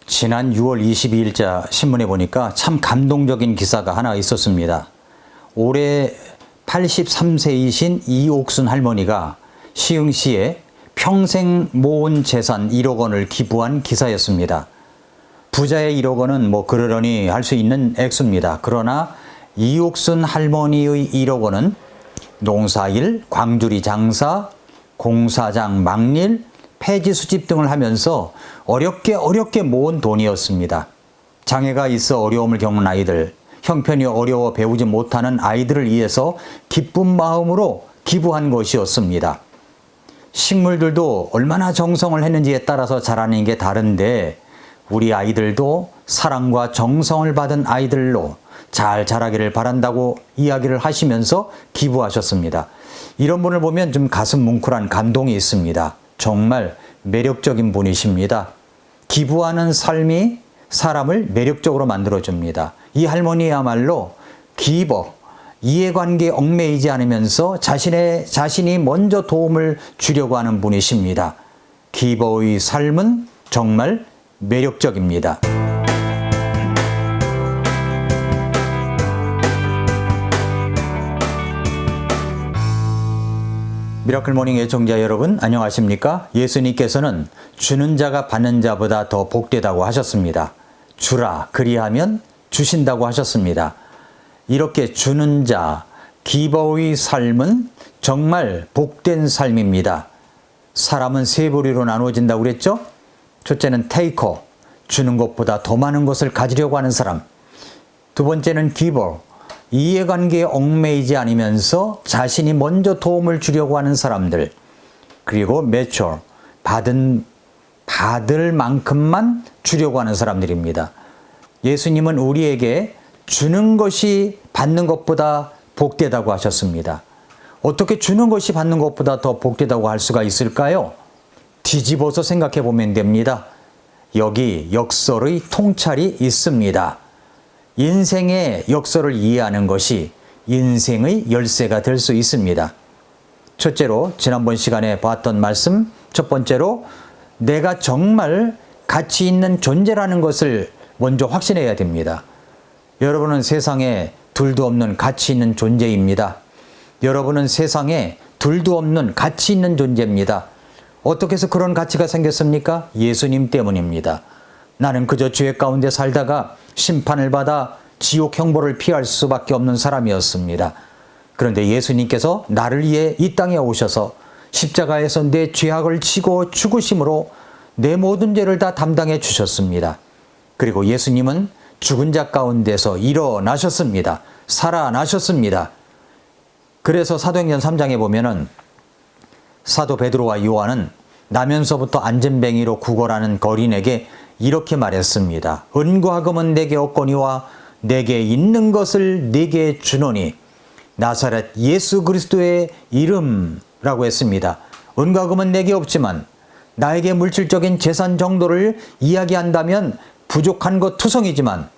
지난 6월 22일자 신문에 보니까 참 감동적인 기사가 하나 있었습니다. 올해 83세이신 이옥순 할머니가 시흥시에 평생 모은 재산 1억 원을 기부한 기사였습니다. 부자의 1억 원은 그러려니 할 수 있는 액수입니다. 그러나 이옥순 할머니의 1억 원은 농사일, 광주리 장사, 공사장 막일, 폐지 수집 등을 하면서 어렵게 모은 돈이었습니다. 장애가 있어 어려움을 겪는 아이들, 형편이 어려워 배우지 못하는 아이들을 위해서 기쁜 마음으로 기부한 것이었습니다. 식물들도 얼마나 정성을 했는지에 따라서 자라는 게 다른데 우리 아이들도 사랑과 정성을 받은 아이들로 잘 자라기를 바란다고 이야기를 하시면서 기부하셨습니다. 이런 분을 보면 좀 가슴 뭉클한 감동이 있습니다. 정말 매력적인 분이십니다. 기부하는 삶이 사람을 매력적으로 만들어줍니다. 이 할머니야말로 기버, 이해관계에 얽매이지 않으면서 자신이 먼저 도움을 주려고 하는 분이십니다. 기버의 삶은 정말 매력적입니다. 미라클 모닝 애청자 여러분, 안녕하십니까? 예수님께서는 주는 자가 받는 자보다 더 복되다고 하셨습니다. 주라, 그리하면 주신다고 하셨습니다. 이렇게 주는 자, 기버의 삶은 정말 복된 삶입니다. 사람은 세 부류로 나누어진다고 그랬죠? 첫째는 테이커, 주는 것보다 더 많은 것을 가지려고 하는 사람. 두 번째는 기버, 이해관계에 얽매이지 않으면서 자신이 먼저 도움을 주려고 하는 사람들. 그리고 매처, 받을 만큼만 주려고 하는 사람들입니다. 예수님은 우리에게 주는 것이 받는 것보다 복되다고 하셨습니다. 어떻게 주는 것이 받는 것보다 더 복되다고 할 수가 있을까요? 뒤집어서 생각해 보면 됩니다. 여기 역설의 통찰이 있습니다. 인생의 역설을 이해하는 것이 인생의 열쇠가 될 수 있습니다. 첫째로 지난번 시간에 봤던 말씀, 첫 번째로 내가 정말 가치 있는 존재라는 것을 먼저 확신해야 됩니다. 여러분은 세상에 둘도 없는 가치 있는 존재입니다. 여러분은 세상에 둘도 없는 가치 있는 존재입니다. 어떻게 해서 그런 가치가 생겼습니까? 예수님 때문입니다. 나는 그저 죄 가운데 살다가 심판을 받아 지옥 형벌을 피할 수밖에 없는 사람이었습니다. 그런데 예수님께서 나를 위해 이 땅에 오셔서 십자가에서 내 죄악을 지고 죽으심으로 내 모든 죄를 다 담당해 주셨습니다. 그리고 예수님은 죽은 자 가운데서 일어나셨습니다. 살아나셨습니다. 그래서 사도행전 3장에 보면은 사도 베드로와 요한은 나면서부터 안전뱅이로 구걸하는 거린에게 이렇게 말했습니다. 은과 금은 내게 없거니와 내게 있는 것을 내게 주노니 나사렛 예수 그리스도의 이름라고 했습니다. 은과 금은 내게 없지만 나에게 물질적인 재산 정도를 이야기한다면 부족한 것 투성이지만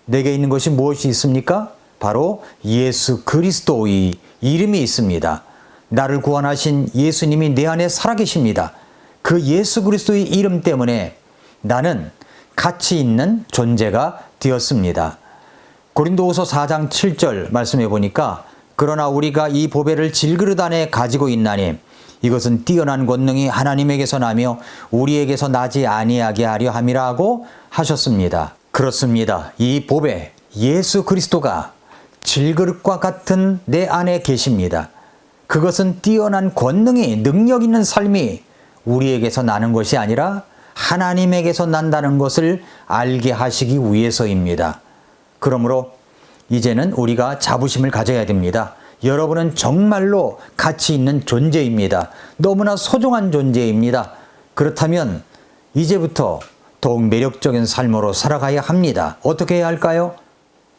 내게 있는 것이 무엇이 있습니까? 바로 예수 그리스도의 이름이 있습니다. 나를 구원하신 예수님이 내 안에 살아계십니다. 그 예수 그리스도의 이름 때문에 나는 가치 있는 존재가 되었습니다. 고린도후서 4장 7절 말씀해 보니까 그러나 우리가 이 보배를 질그릇 안에 가지고 있나니 이것은 뛰어난 권능이 하나님에게서 나며 우리에게서 나지 아니하게 하려 함이라고 하셨습니다. 그렇습니다. 이 보배 예수 그리스도가 질그릇과 같은 내 안에 계십니다. 그것은 뛰어난 권능이 능력 있는 삶이 우리에게서 나는 것이 아니라 하나님에게서 난다는 것을 알게 하시기 위해서입니다. 그러므로 이제는 우리가 자부심을 가져야 됩니다. 여러분은 정말로 가치 있는 존재입니다. 너무나 소중한 존재입니다. 그렇다면 이제부터 더욱 매력적인 삶으로 살아가야 합니다. 어떻게 해야 할까요?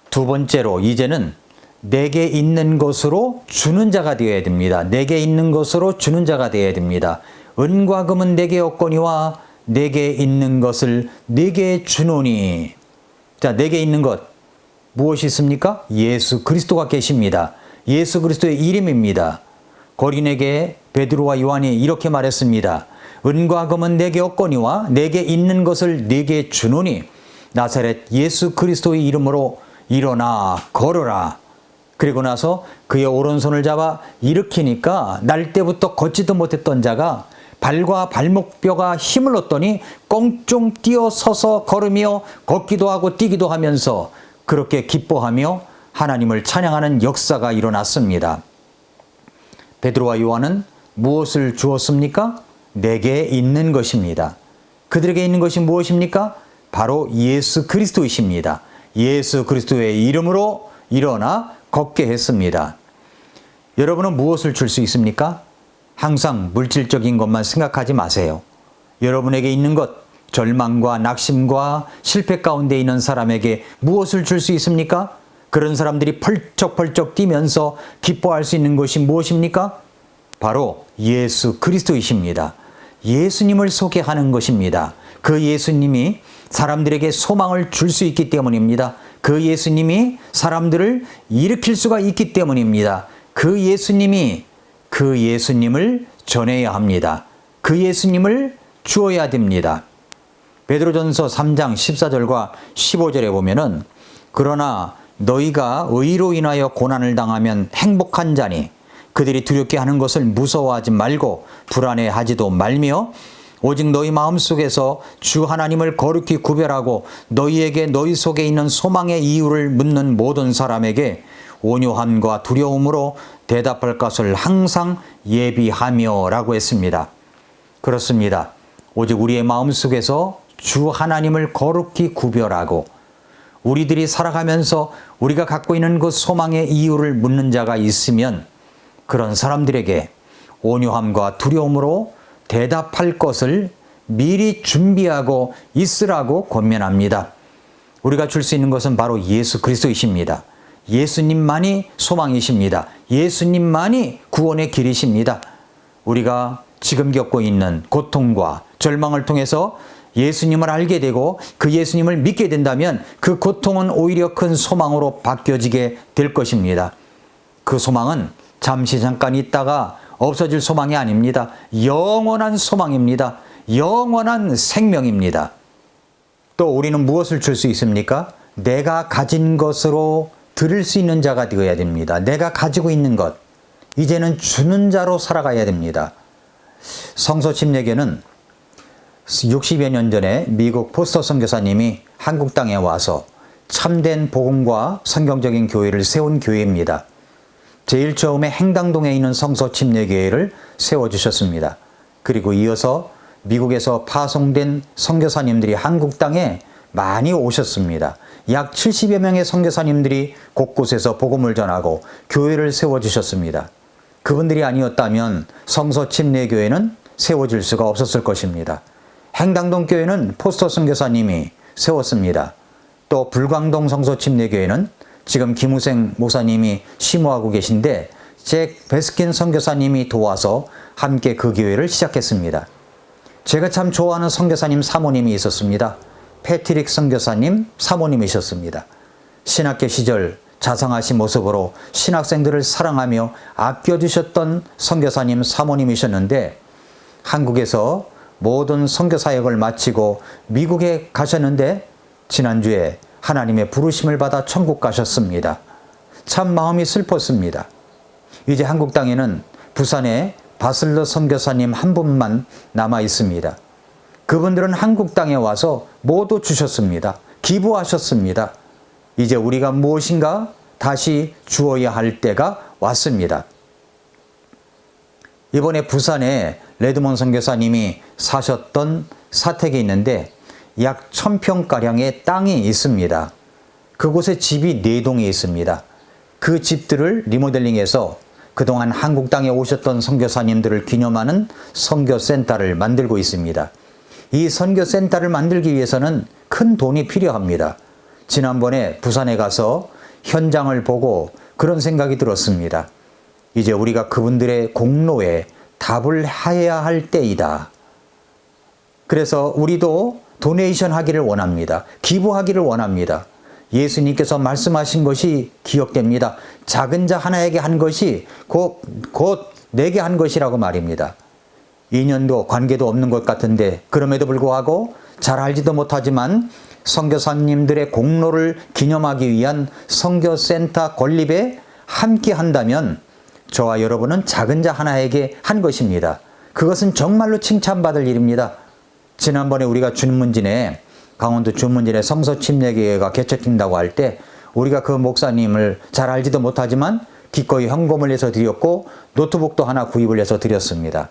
두 번째로 이제는 내게 있는 것으로 주는 자가 되어야 됩니다. 내게 있는 것으로 주는 자가 되어야 됩니다. 은과 금은 내게 없거니와 내게 있는 것을 내게 주노니. 자, 내게 있는 것 무엇이 있습니까? 예수 그리스도가 계십니다. 예수 그리스도의 이름입니다. 거린에게 베드로와 요한이 이렇게 말했습니다. 은과 금은 내게 없거니와 내게 있는 것을 내게 주노니 나사렛 예수 그리스도의 이름으로 일어나 걸어라. 그리고 나서 그의 오른손을 잡아 일으키니까 날 때부터 걷지도 못했던 자가 발과 발목뼈가 힘을 얻더니 껑충 뛰어 서서 걸으며 걷기도 하고 뛰기도 하면서 그렇게 기뻐하며 하나님을 찬양하는 역사가 일어났습니다. 베드로와 요한은 무엇을 주었습니까? 내게 있는 것입니다. 그들에게 있는 것이 무엇입니까? 바로 예수 그리스도이십니다. 예수 그리스도의 이름으로 일어나 걷게 했습니다. 여러분은 무엇을 줄 수 있습니까? 항상 물질적인 것만 생각하지 마세요. 여러분에게 있는 것, 절망과 낙심과 실패 가운데 있는 사람에게 무엇을 줄 수 있습니까? 그런 사람들이 펄쩍펄쩍 뛰면서 기뻐할 수 있는 것이 무엇입니까? 바로 예수 그리스도이십니다. 예수님을 소개하는 것입니다. 그 예수님이 사람들에게 소망을 줄 수 있기 때문입니다. 그 예수님이 사람들을 일으킬 수가 있기 때문입니다. 그 예수님을 전해야 합니다. 그 예수님을 주어야 됩니다. 베드로전서 3장 14절과 15절에 보면은 그러나 너희가 의로 인하여 고난을 당하면 행복한 자니 그들이 두렵게 하는 것을 무서워하지 말고 불안해하지도 말며 오직 너희 마음속에서 주 하나님을 거룩히 구별하고 너희에게 너희 속에 있는 소망의 이유를 묻는 모든 사람에게 온유함과 두려움으로 대답할 것을 항상 예비하며 라고 했습니다. 그렇습니다. 오직 우리의 마음속에서 주 하나님을 거룩히 구별하고 우리들이 살아가면서 우리가 갖고 있는 그 소망의 이유를 묻는 자가 있으면 그런 사람들에게 온유함과 두려움으로 대답할 것을 미리 준비하고 있으라고 권면합니다. 우리가 줄 수 있는 것은 바로 예수 그리스도이십니다. 예수님만이 소망이십니다. 예수님만이 구원의 길이십니다. 우리가 지금 겪고 있는 고통과 절망을 통해서 예수님을 알게 되고 그 예수님을 믿게 된다면 그 고통은 오히려 큰 소망으로 바뀌어지게 될 것입니다. 그 소망은 잠시 잠깐 있다가 없어질 소망이 아닙니다. 영원한 소망입니다. 영원한 생명입니다. 또 우리는 무엇을 줄 수 있습니까? 내가 가진 것으로 드릴 수 있는 자가 되어야 됩니다. 내가 가지고 있는 것, 이제는 주는 자로 살아가야 됩니다. 성서 침례교는 60여 년 전에 미국 포스터 선교사님이 한국 땅에 와서 참된 복음과 성경적인 교회를 세운 교회입니다. 제일 처음에 행당동에 있는 성서 침례교회를 세워주셨습니다. 그리고 이어서 미국에서 파송된 선교사님들이 한국 땅에 많이 오셨습니다. 약 70여 명의 선교사님들이 곳곳에서 복음을 전하고 교회를 세워주셨습니다. 그분들이 아니었다면 성서 침례교회는 세워질 수가 없었을 것입니다. 행당동 교회는 포스터 선교사님이 세웠습니다. 또 불광동 성서 침례교회는 지금 김우생 목사님이 심호하고 계신데 잭 베스킨 선교사님이 도와서 함께 그 교회를 시작했습니다. 제가 참 좋아하는 선교사님 사모님이 있었습니다. 패트릭 선교사님 사모님이셨습니다. 신학교 시절 자상하신 모습으로 신학생들을 사랑하며 아껴주셨던 선교사님 사모님이셨는데 한국에서 모든 선교 사역을 마치고 미국에 가셨는데 지난주에 하나님의 부르심을 받아 천국 가셨습니다. 참 마음이 슬펐습니다. 이제 한국 땅에는 부산에 바슬러 선교사님 한 분만 남아 있습니다. 그분들은 한국 땅에 와서 모두 주셨습니다. 기부하셨습니다. 이제 우리가 무엇인가 다시 주어야 할 때가 왔습니다. 이번에 부산에 레드몬 선교사님이 사셨던 사택이 있는데 약 1000평가량의 땅이 있습니다. 그곳에 집이 4동이 있습니다. 그 집들을 리모델링해서 그동안 한국 땅에 오셨던 선교사님들을 기념하는 선교센터를 만들고 있습니다. 이 선교센터를 만들기 위해서는 큰 돈이 필요합니다. 지난번에 부산에 가서 현장을 보고 그런 생각이 들었습니다. 이제 우리가 그분들의 공로에 답을 해야 할 때이다. 그래서 우리도 도네이션 하기를 원합니다. 기부하기를 원합니다. 예수님께서 말씀하신 것이 기억됩니다. 작은 자 하나에게 한 것이 곧 내게 한 것이라고 말입니다. 인연도 관계도 없는 것 같은데 그럼에도 불구하고 잘 알지도 못하지만 선교사님들의 공로를 기념하기 위한 선교센터 건립에 함께 한다면 저와 여러분은 작은 자 하나에게 한 것입니다. 그것은 정말로 칭찬받을 일입니다. 지난번에 우리가 준문진에 강원도 준문진에 성서침례교회가 개척된다고 할 때 우리가 그 목사님을 잘 알지도 못하지만 기꺼이 헌금을 해서 드렸고 노트북도 하나 구입을 해서 드렸습니다.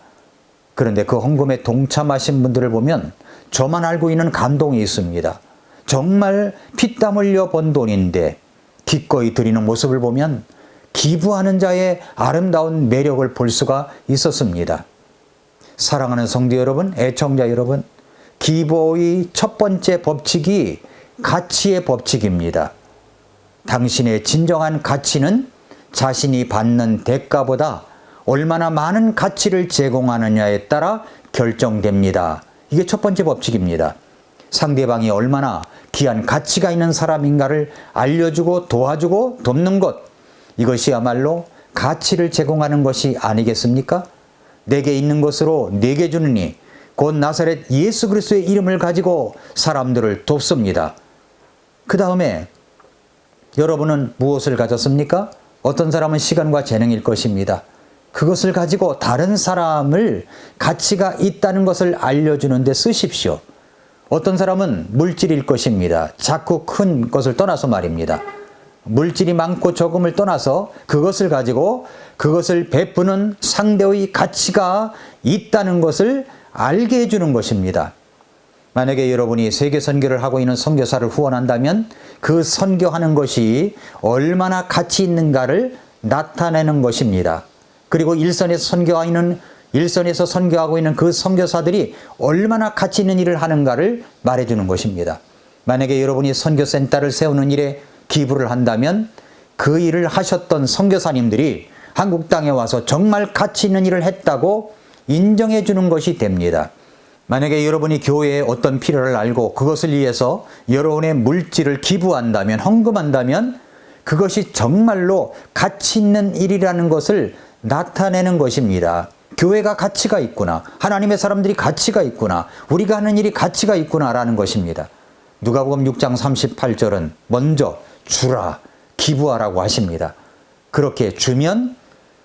그런데 그 헌금에 동참하신 분들을 보면 저만 알고 있는 감동이 있습니다. 정말 피땀 흘려 번 돈인데 기꺼이 드리는 모습을 보면 기부하는 자의 아름다운 매력을 볼 수가 있었습니다. 사랑하는 성도 여러분, 애청자 여러분, 기부의 첫 번째 법칙이 가치의 법칙입니다. 당신의 진정한 가치는 자신이 받는 대가보다 얼마나 많은 가치를 제공하느냐에 따라 결정됩니다. 이게 첫 번째 법칙입니다. 상대방이 얼마나 귀한 가치가 있는 사람인가를 알려주고 도와주고 돕는 것, 이것이야말로 가치를 제공하는 것이 아니겠습니까? 내게 있는 것으로 내게 주느니 곧 나사렛 예수 그리스도의 이름을 가지고 사람들을 돕습니다. 그 다음에 여러분은 무엇을 가졌습니까? 어떤 사람은 시간과 재능일 것입니다. 그것을 가지고 다른 사람을 가치가 있다는 것을 알려주는 데 쓰십시오. 어떤 사람은 물질일 것입니다. 작고 큰 것을 떠나서 말입니다. 물질이 많고 적음을 떠나서 그것을 가지고 그것을 베푸는 상대의 가치가 있다는 것을 알게 해주는 것입니다. 만약에 여러분이 세계 선교를 하고 있는 선교사를 후원한다면 그 선교하는 것이 얼마나 가치 있는가를 나타내는 것입니다. 그리고 일선에서 선교하고 있는 그 선교사들이 얼마나 가치 있는 일을 하는가를 말해주는 것입니다. 만약에 여러분이 선교센터를 세우는 일에 기부를 한다면 그 일을 하셨던 선교사님들이 한국 땅에 와서 정말 가치 있는 일을 했다고 인정해 주는 것이 됩니다. 만약에 여러분이 교회에 어떤 필요를 알고 그것을 위해서 여러분의 물질을 기부한다면, 헌금한다면 그것이 정말로 가치 있는 일이라는 것을 나타내는 것입니다. 교회가 가치가 있구나. 하나님의 사람들이 가치가 있구나. 우리가 하는 일이 가치가 있구나라는 것입니다. 누가복음 6장 38절은 먼저 주라, 기부하라고 하십니다. 그렇게 주면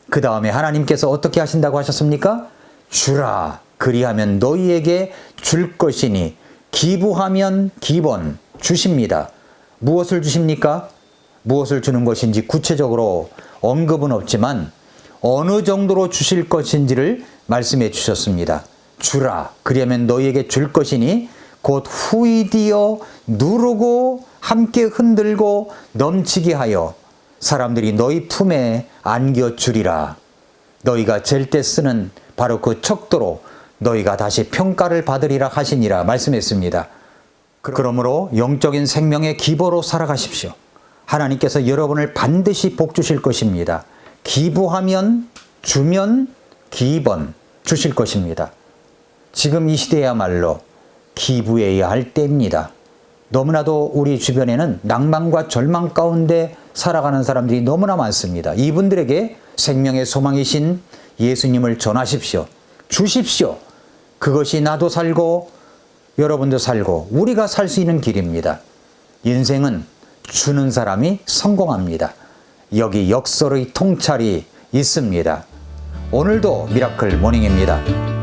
그 다음에 하나님께서 어떻게 하신다고 하셨습니까? 주라, 그리하면 너희에게 줄 것이니 기부하면 기본 주십니다. 무엇을 주십니까? 무엇을 주는 것인지 구체적으로 언급은 없지만 어느 정도로 주실 것인지를 말씀해 주셨습니다. 주라, 그리하면 너희에게 줄 것이니 곧 후이디어 누르고 함께 흔들고 넘치게 하여 사람들이 너희 품에 안겨주리라. 너희가 잴 때 쓰는 바로 그 척도로 너희가 다시 평가를 받으리라 하시니라 말씀했습니다. 그러므로 영적인 생명의 기보로 살아가십시오. 하나님께서 여러분을 반드시 복 주실 것입니다. 기부하면 주면 기번 주실 것입니다. 지금 이 시대야말로 기부해야 할 때입니다. 너무나도 우리 주변에는 낭만과 절망 가운데 살아가는 사람들이 너무나 많습니다. 이분들에게 생명의 소망이신 예수님을 전하십시오. 주십시오. 그것이 나도 살고 여러분도 살고 우리가 살 수 있는 길입니다. 인생은 주는 사람이 성공합니다. 여기 역설의 통찰이 있습니다. 오늘도 미라클 모닝입니다.